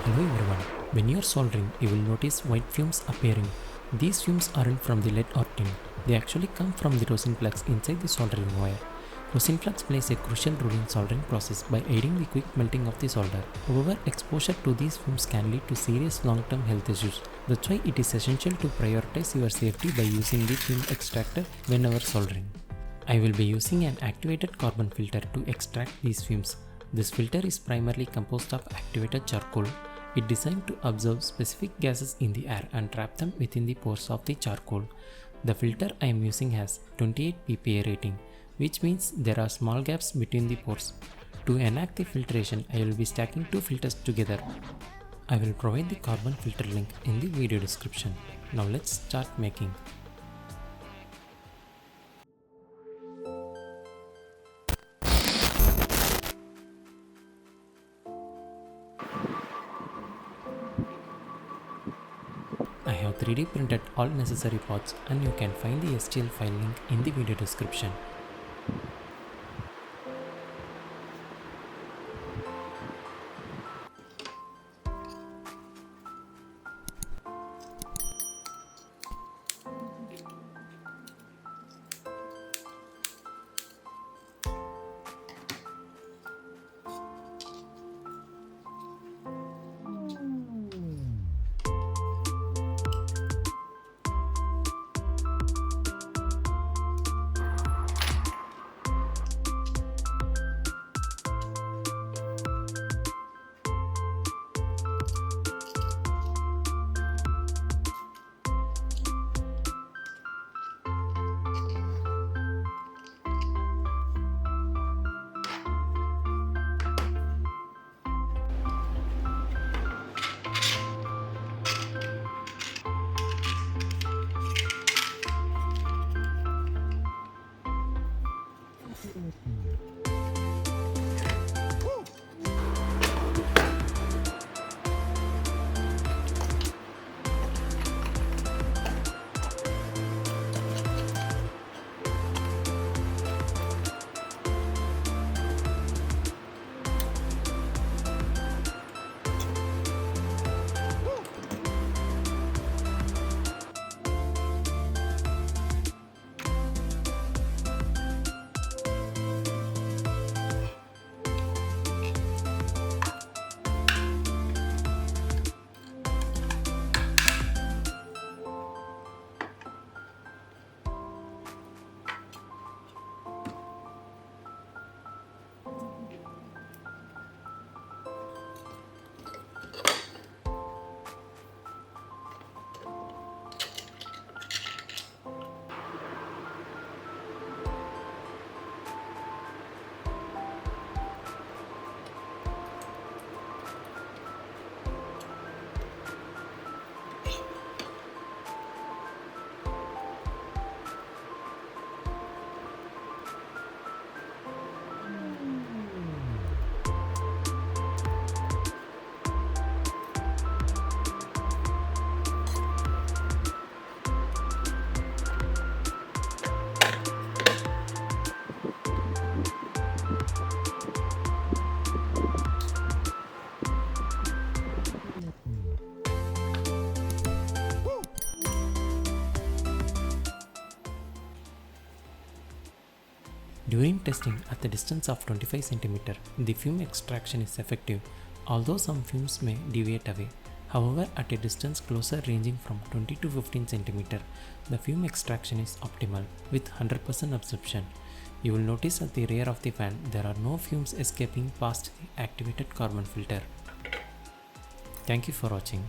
Hello everyone. When you are soldering, you will notice white fumes appearing. These fumes aren't from the lead or tin. They actually come from the rosin flux inside the soldering wire. Rosin flux plays a crucial role in soldering process by aiding the quick melting of the solder. However, exposure to these fumes can lead to serious long-term health issues. That's why it is essential to prioritize your safety by using the fume extractor whenever soldering. I will be using an activated carbon filter to extract these fumes. This filter is primarily composed of activated charcoal. It is designed to absorb specific gases in the air and trap them within the pores of the charcoal. The filter I am using has 28 pPa rating, which means there are small gaps between the pores. To enact the filtration, I will be stacking two filters together. I will provide the carbon filter link in the video description. Now let's start making. I have 3D printed all necessary parts and you can find the STL file link in the video description. During testing at the distance of 25 cm, the fume extraction is effective, although some fumes may deviate away. However, at a distance closer ranging from 20 to 15 cm, the fume extraction is optimal with 100% absorption. You will notice at the rear of the fan there are no fumes escaping past the activated carbon filter. Thank you for watching.